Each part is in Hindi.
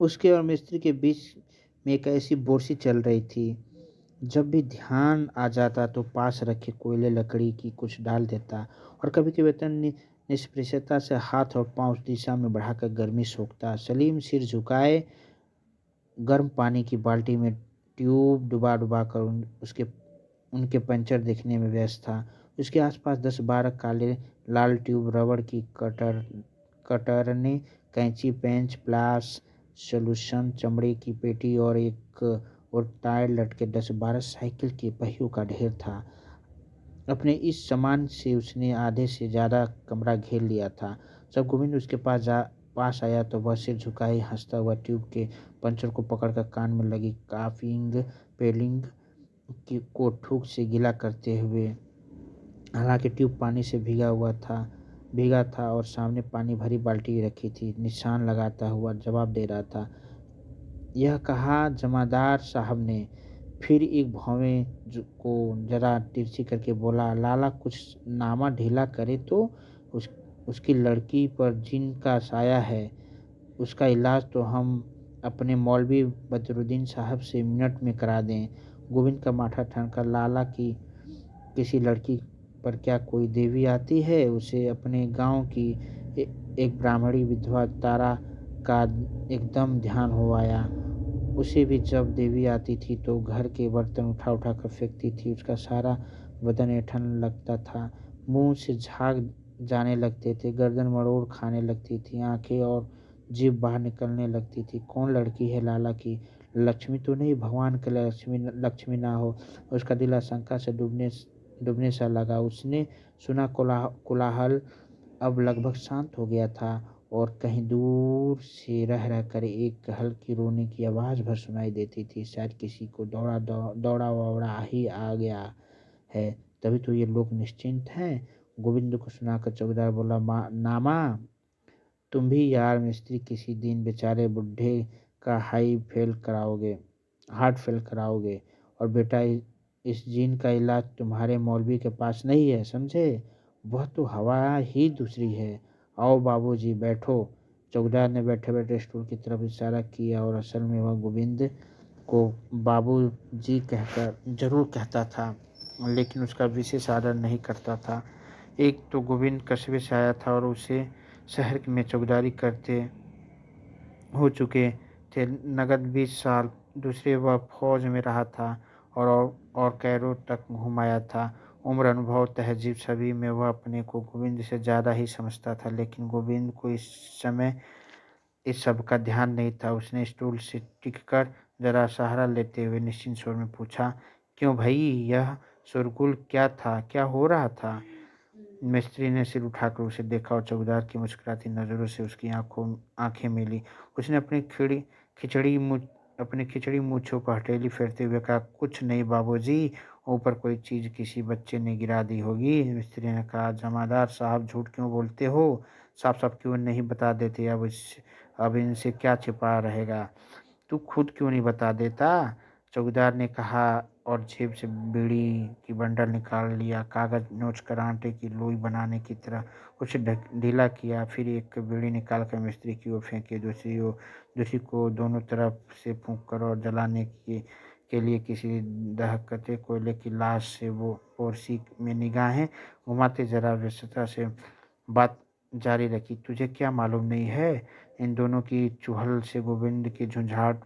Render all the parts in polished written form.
उसके और मिस्त्री के बीच में एक ऐसी बोरसी चल रही थी। जब भी ध्यान आ जाता तो पास रखे कोयले लकड़ी की कुछ डाल देता और कभी कभी वतन निष्प्रियता से हाथ और पांव उस दिशा में बढ़ाकर गर्मी सोखता। सलीम सिर झुकाए गर्म पानी की बाल्टी में ट्यूब डुबा डुबा कर उसके उनके पंचर देखने में व्यस्त था। उसके आसपास 10-12 काले लाल ट्यूब, रबड़ की कटरने, कैंची, पेंच, प्लास, सॉल्यूशन, चमड़े की पेटी और एक और टायर लटके 10-12 साइकिल के पहियों का ढेर था। अपने इस सामान से उसने आधे से ज़्यादा कमरा घेर लिया था। जब गोविंद उसके पास आया तो वह सिर झुकाए हंसता हुआ ट्यूब के पंचर को पकड़कर कान में लगी काफिंग पेलिंग की को ठूक से गीला करते हुए, हालांकि ट्यूब पानी से भीगा था और सामने पानी भरी बाल्टी रखी थी, निशान लगाता हुआ जवाब दे रहा था। यह कहा जमादार साहब ने। फिर एक भौवें को जरा तिरछी करके बोला, लाला कुछ नामा ढीला करे तो उस उसकी लड़की पर जिनका साया है, उसका इलाज तो हम अपने मौलवी बदरुद्दीन साहब से मिनट में करा दें। गोविंद का माथा ठनका। लाला की किसी लड़की पर क्या कोई देवी आती है? उसे अपने गांव की एक ब्राह्मणी विधवा तारा का एकदम ध्यान हो आया। उसे भी जब देवी आती थी तो घर के बर्तन उठा उठा कर फेंकती थी। उसका सारा बदन ऐंठन लगता था, मुंह से झाग जाने लगते थे, गर्दन मरोड़ खाने लगती थी, आंखें और जीभ बाहर निकलने लगती थी। कौन लड़की है लाला की? लक्ष्मी तो नहीं? भगवान के लक्ष्मी लक्ष्मी ना हो। उसका दिल आशंका से डूबने सा लगा। उसने सुना कोलाहल अब लगभग शांत हो गया था और कहीं दूर से रह रहकर एक हल्की रोने की आवाज़ भर सुनाई देती थी। शायद किसी को दौड़ा वौड़ा ही आ गया है, तभी तो ये लोग निश्चिंत हैं। गोविंद को सुनाकर चौकीदार बोला, नामा तुम भी यार मिस्त्री किसी दिन बेचारे बुढ़े का हार्ट फेल कराओगे। और बेटा इस जीन का इलाज तुम्हारे मौलवी के पास नहीं है, समझे? वह तो हवा ही दूसरी है। आओ बाबूजी बैठो। चौकीदार ने बैठे बैठे स्टूल की तरफ इशारा किया और असल में वह गोविंद को बाबू जी कहकर जरूर कहता था, लेकिन उसका विशेष आदर नहीं करता था। एक तो गोविंद कस्बे से आया था और उसे शहर में चौकीदारी करते हो चुके थे नगद 20 साल। दूसरे वह फौज में रहा था और कैरो तक घुमाया था। उम्र, अनुभव, तहजीब सभी में वह अपने को गोविंद से ज़्यादा ही समझता था। लेकिन गोविंद को इस समय इस सब का ध्यान नहीं था। उसने स्टूल से टिककर जरा सहारा लेते हुए निश्चिंत स्वर में पूछा, क्यों भाई, यह शोरगुल क्या था? क्या हो रहा था? मिस्त्री ने सिर उठाकर उसे देखा और चौकीदार की मुस्कुराती नजरों से उसकी आंखें मिली। उसने अपनी खिचड़ी मूँछों पर हथेली फेरते हुए कहा, कुछ नहीं बाबूजी, ऊपर कोई चीज किसी बच्चे ने गिरा दी होगी। मिस्त्री ने कहा, जमादार साहब झूठ क्यों बोलते हो? साफ साफ क्यों नहीं बता देते? अब इनसे क्या छिपा रहेगा? तू खुद क्यों नहीं बता देता? चौकीदार ने कहा और जेब से बीड़ी की बंडल निकाल लिया। कागज नोच कर आटे की लोई बनाने की तरह उसे ढीला किया। फिर एक बीड़ी निकाल कर मिस्त्री की ओर फेंकी, दूसरी को दोनों तरफ से फूंक कर और जलाने के लिए किसी दहकते कोयले की लाश से वो पोरसी में निगाहें घुमाते जरा व्यस्तता से बात जारी रखी। तुझे क्या मालूम नहीं है? इन दोनों की चुहल से गोविंद की झुंझलाहट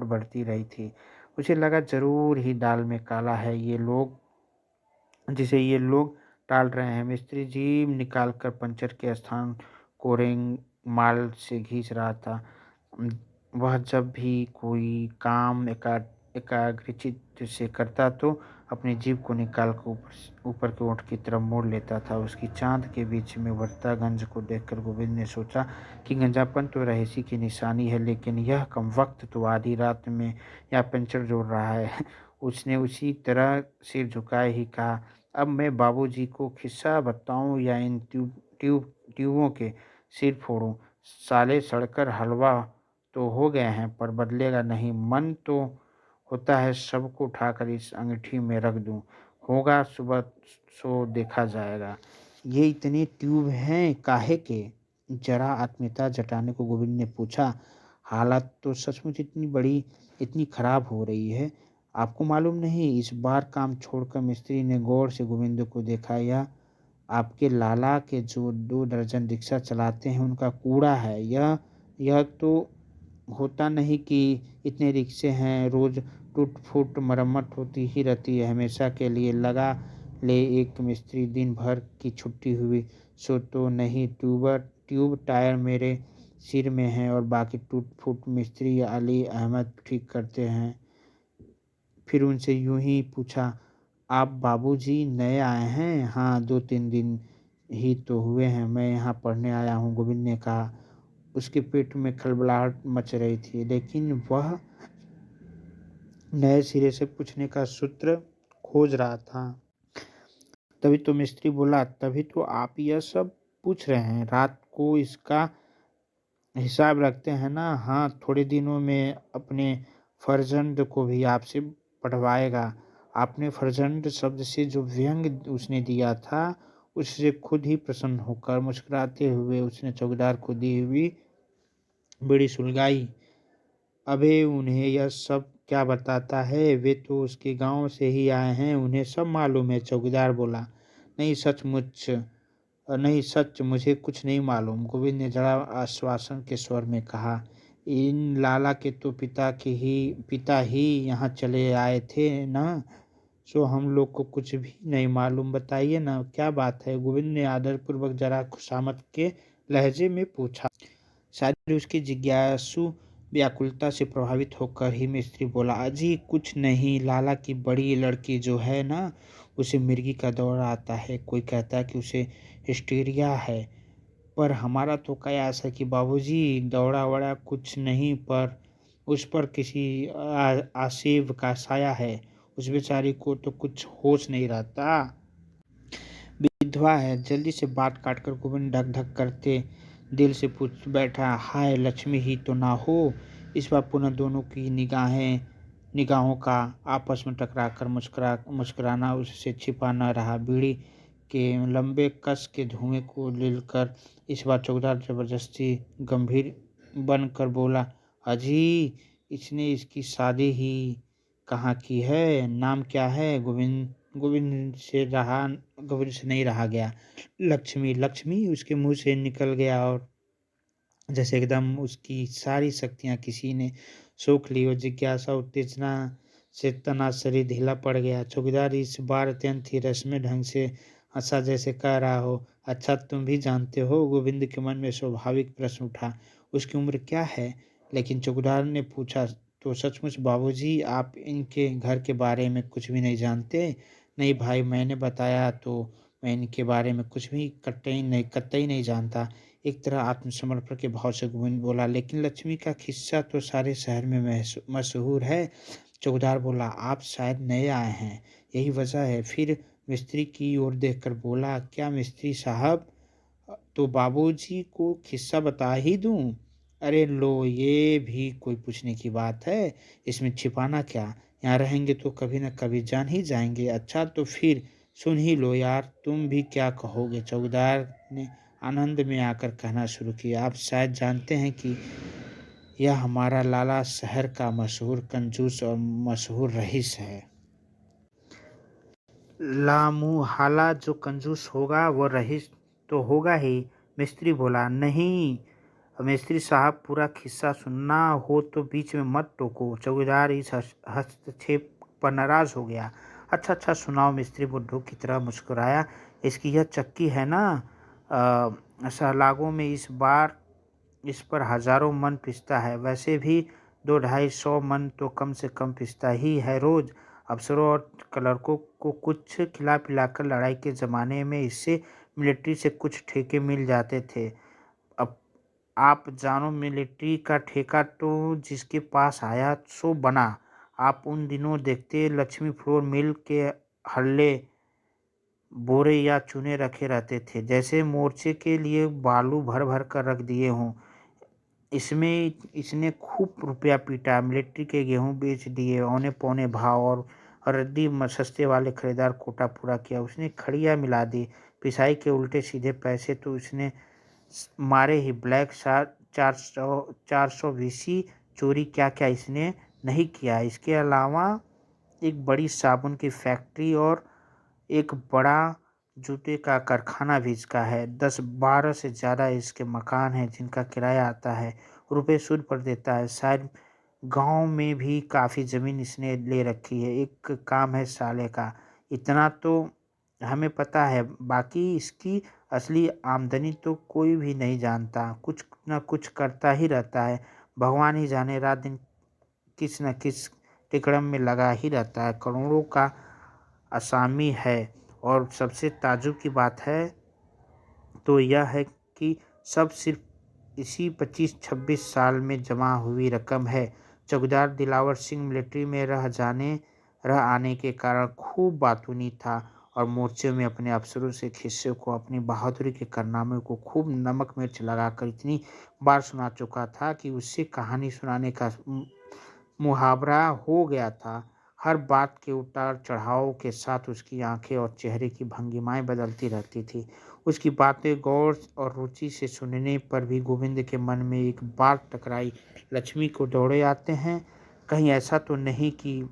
बढ़ती रही थी। उसे लगा जरूर ही दाल में काला है जिसे ये लोग टाल रहे हैं। मिस्त्री जीभ निकालकर पंचर के स्थान को रेंग माल से घिस रहा था। वह जब भी कोई काम एकाग्रचित्त से करता तो अपनी जीभ को निकालकर ऊपर के ओंठ की तरफ मोड़ लेता था। उसकी चांद के बीच में उभरता गंज को देखकर गोविंद ने सोचा कि गंजापन तो रईसी की निशानी है, लेकिन यह कमबख्त तो आधी रात में या पंचर जोड़ रहा है। उसने उसी तरह सिर झुकाए ही कहा, अब मैं बाबूजी को किस्सा बताऊं या इन ट्यूबों के सिर फोड़ूं? साले सड़कर हलवा तो हो गए हैं पर बदलेगा नहीं। मन तो होता है सबको उठाकर इस अंगीठी में रख दूं। होगा सुबह सो देखा जाएगा। ये इतने ट्यूब हैं काहे के? जरा आत्मीयता जताने को गोविंद ने पूछा। हालत तो सचमुच इतनी खराब हो रही है। आपको मालूम नहीं, इस बार काम छोड़कर मिस्त्री ने गौर से गोविंद को देखा। यह आपके लाला के जो 2 दर्जन रिक्शा चलाते हैं उनका कूड़ा है। यह तो होता नहीं कि इतने रिक्शे हैं, रोज टूट फूट मरम्मत होती ही रहती है। हमेशा के लिए लगा ले एक मिस्त्री, दिन भर की छुट्टी हुई सो तो नहीं, ट्यूब टायर मेरे सिर में है और बाकी टूट फूट मिस्त्री अली अहमद ठीक करते हैं। फिर उनसे यूं ही पूछा, आप बाबूजी नए आए हैं? हाँ, 2-3 दिन ही तो हुए हैं, मैं यहाँ पढ़ने आया हूँ, गोविंद ने कहा। उसके पेट में खलबलाहट मच रही थी, लेकिन वह नए सिरे से पूछने का सूत्र खोज रहा था। तभी तो मिस्त्री बोला, तभी तो आप यह सब पूछ रहे हैं, रात को इसका हिसाब रखते हैं ना? हाँ, थोड़े दिनों में अपने फर्जंद को भी आपसे पढ़वाएगा। आपने फर्जंद शब्द से जो व्यंग उसने दिया था, उससे खुद ही प्रसन्न होकर मुस्कुराते हुए उसने चौकीदार को दी हुई बीड़ी सुलगाई। अबे उन्हें यह सब क्या बताता है, वे तो उसके गांव से ही आए हैं, उन्हें सब मालूम है। चौकीदार बोला, नहीं नहीं सच, मुझे कुछ नहीं मालूम, गोविंद ने जरा आश्वासन के स्वर में कहा। इन लाला के तो पिता ही यहाँ चले आए थे ना, सो हम लोग को कुछ भी नहीं मालूम। बताइए ना, क्या बात है? गोविंद ने आदरपूर्वक जरा खुशामद के लहजे में पूछा। शायद उसकी जिज्ञासु व्याकुलता से प्रभावित होकर ही मिस्त्री बोला, अजी कुछ नहीं, लाला की बड़ी लड़की जो है ना, उसे मिर्गी का दौरा आता है। कोई कहता है कि उसे हिस्टीरिया है, पर हमारा तो कयास है कि बाबूजी दौरा वड़ा कुछ नहीं, पर उस पर किसी आसेव का साया है। उस बेचारी को तो कुछ होश नहीं रहता, विधवा है। जल्दी से बात काटकर गोविंद ढक ढक करते दिल से पूछ बैठा, हाय लक्ष्मी ही तो ना हो? इस बार पुनः दोनों की निगाहों का आपस में टकराकर मुस्कुराना उससे छिपा न रहा। बीड़ी के लंबे कस के धुएं को लिलकर इस बार चौकीदार जबरदस्ती गंभीर बनकर बोला, अजी इसने इसकी शादी ही कहाँ की है? नाम क्या है? गोविंद से नहीं रहा गया। लक्ष्मी लक्ष्मी उसके मुंह से निकल गया, और जैसे एकदम उसकी सारी शक्तियां किसी ने सोख ली और जिज्ञासा उत्तेजना से तना शरीर ढीला पड़ गया। चौकीदार इस बार अत्यंत ही रस्मी ढंग से हंसा, जैसे कह रहा हो, अच्छा तुम भी जानते हो? गोविंद के मन में स्वाभाविक प्रश्न उठा, उसकी उम्र क्या है? लेकिन चौकीदार ने पूछा, तो सचमुच बाबूजी आप इनके घर के बारे में कुछ भी नहीं जानते? नहीं भाई, मैंने बताया तो मैं इनके बारे में कुछ भी कतई नहीं जानता। एक तरह आत्मसमर्पण के भाव से गोविंद बोला, लेकिन लक्ष्मी का किस्सा तो सारे शहर में मशहूर है। चौकीदार बोला, आप शायद नए आए हैं, यही वजह है। फिर मिस्त्री की ओर देखकर बोला, क्या मिस्त्री साहब, तो बाबूजी को किस्सा बता ही दूं? अरे लो, ये भी कोई पूछने की बात है? इसमें छिपाना क्या? यहाँ रहेंगे तो कभी न कभी जान ही जाएंगे। अच्छा तो फिर सुन ही लो यार, तुम भी क्या कहोगे? चौकीदार ने आनंद में आकर कहना शुरू किया, आप शायद जानते हैं कि यह हमारा लाला शहर का मशहूर कंजूस और मशहूर रईस है। लामुहाला जो कंजूस होगा वह रईस तो होगा ही, मिस्त्री बोला। नहीं मिस्त्री साहब, पूरा किस्सा सुनना हो तो बीच में मत टोको। चौकीदार इस हस्तक्षेप पर नाराज हो गया। अच्छा अच्छा सुनाओ, मिस्त्री बुड्ढों की तरह मुस्कुराया। इसकी यह चक्की है ना, सहलागों में इस पर हजारों मन पिसता है, वैसे भी 200-250 मन तो कम से कम पिसता ही है रोज। अफसरों और क्लर्कों को कुछ खिला पिलाकर लड़ाई के ज़माने में इससे मिलिट्री से कुछ ठेके मिल जाते थे। अब आप जानो, मिलिट्री का ठेका तो जिसके पास आया सो बना। आप उन दिनों देखते लक्ष्मी फ्लोर मिल के हल्ले बोरे या चूने रखे रहते थे, जैसे मोर्चे के लिए बालू भर भर कर रख दिए हों। इसमें इसने खूब रुपया पीटा, मिलिट्री के गेहूं बेच दिए औने पौने भाव, और रद्दी सस्ते वाले खरीदार कोटा पूरा किया। उसने खड़िया मिला दी, पिसाई के उल्टे सीधे पैसे तो उसने मारे ही। ब्लैक 420 चोरी क्या-क्या इसने नहीं किया। इसके अलावा एक बड़ी साबुन की फैक्ट्री और एक बड़ा जूते का कारखाना भी इसका है। 10-12 से ज़्यादा इसके मकान हैं जिनका किराया आता है, रुपए सूद पर देता है। शायद गाँव में भी काफ़ी ज़मीन इसने ले रखी है। एक काम है साले का, इतना तो हमें पता है, बाकी इसकी असली आमदनी तो कोई भी नहीं जानता। कुछ न कुछ करता ही रहता है। भगवान ही जाने रात-दिन किस न किस टिकड़म में लगा ही रहता है। करोड़ों का असामी है और सबसे ताज्जुब की बात है तो यह है कि सब सिर्फ इसी 25-26 साल में जमा हुई रकम है। चौकीदार दिलावर सिंह मिलिट्री में रह आने के कारण खूब बातूनी था और मोर्चे में अपने अफसरों से खिस्से को, अपनी बहादुरी के कारनामे को खूब नमक मिर्च लगाकर इतनी बार सुना चुका था कि उससे कहानी सुनाने का मुहावरा हो गया था। हर बात के उतार-चढ़ाव के साथ उसकी आँखें और चेहरे की भंगिमाएँ बदलती रहती थीं। उसकी बातें गौर और रुचि से सुनने पर भी गोविंद के मन में एक बात टकराई, लक्ष्मी को दौड़े आते हैं। कहीं ऐसा तो नहीं कि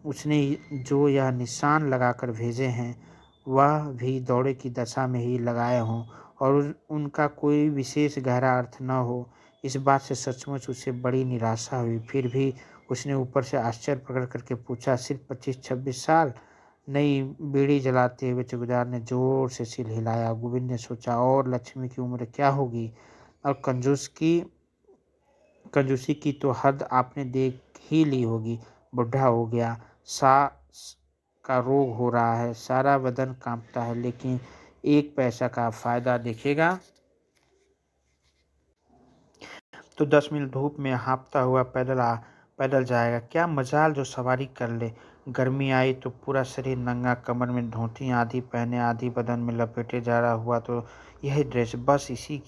उसने जो यह निशान लगाकर भेजे हैं, वह भी दौड़े की दशा में ही लगाए हों और उनका कोई विशेष गहरा अर्थ न हो। इस बात से सचमुच उसे बड़ी निराशा हुई। फिर भी उसने ऊपर से आश्चर्य प्रकट करके पूछा, सिर्फ 25-26 साल? नई बीड़ी जलाते हुए चौकीदार ने जोर से सिर हिलाया। गोविंद ने सोचा, और लक्ष्मी की उम्र क्या होगी? और कंजूसी की तो हद आपने देख ही ली होगी। बुढ़ा हो गया, सांस का रोग हो रहा है, सारा बदन कांपता है, लेकिन 1 पैसा का फायदा दिखेगा तो 10 मील धूप में हाँफता हुआ पैदल जाएगा। क्या मजाल जो सवारी कर ले। गर्मी आई तो पूरा शरीर नंगा, कमर में धोती आधी पहने आधी बदन में लपेटे जा रहा हुआ, तो यही ड्रेस, बस इसी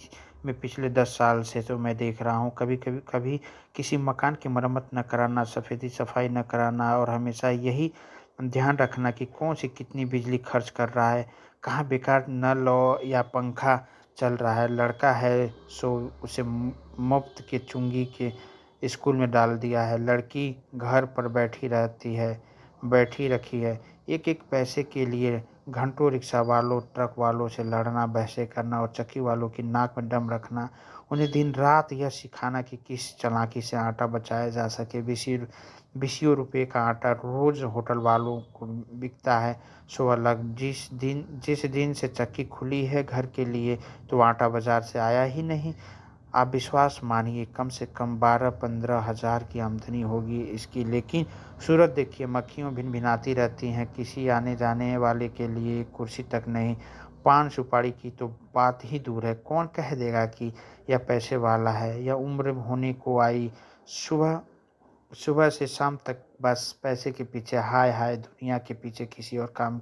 में पिछले 10 साल से तो मैं देख रहा हूँ। कभी किसी मकान की मरम्मत न कराना, सफेदी सफाई न कराना और हमेशा यही ध्यान रखना कि कौन सी कितनी बिजली खर्च कर रहा है, कहाँ बेकार नल या पंखा चल रहा है। लड़का है सो उसे मुफ्त के चुंगी के स्कूल में डाल दिया है। लड़की घर पर बैठी रखी है। एक पैसे के लिए घंटों रिक्शा वालों, ट्रक वालों से लड़ना, बहसें करना और चक्की वालों की नाक में दम रखना। उन्हें दिन रात यह सिखाना कि किस चालाकी से आटा बचाया जा सके। बीसियों रुपये का आटा रोज होटल वालों को बिकता है, सो अलग। जिस दिन से चक्की खुली है घर के लिए, तो आटा बाजार से आया ही नहीं। आप विश्वास मानिए, कम से कम 12-15 हज़ार की आमदनी होगी इसकी, लेकिन सूरत देखिए, मक्खियों भिनभिनाती रहती हैं। किसी आने जाने वाले के लिए एक कुर्सी तक नहीं। पान सुपारी की तो बात ही दूर है। कौन कह देगा कि यह पैसे वाला है। यह उम्र होने को आई, सुबह सुबह से शाम तक बस पैसे के पीछे, हाय हाय, दुनिया के पीछे किसी और काम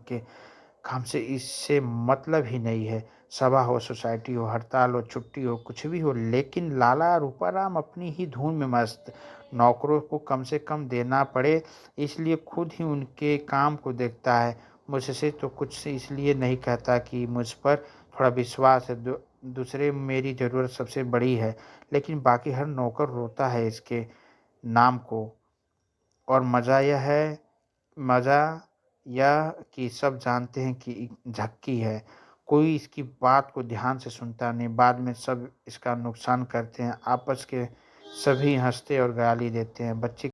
से इससे मतलब ही नहीं है। सभा हो, सोसाइटी हो, हड़ताल हो, छुट्टी हो, कुछ भी हो, लेकिन लाला रूपाराम अपनी ही धुन में मस्त। नौकरों को कम से कम देना पड़े, इसलिए खुद ही उनके काम को देखता है। मुझसे तो कुछ से इसलिए नहीं कहता कि मुझ पर थोड़ा विश्वास है। दूसरे मेरी ज़रूरत सबसे बड़ी है, लेकिन बाकी हर नौकर रोता है इसके नाम को। और मज़ा यह कि सब जानते हैं कि झक्की है। कोई इसकी बात को ध्यान से सुनता नहीं। बाद में सब इसका नुकसान करते हैं। आपस के सभी हँसते और गाली देते हैं। बच्चे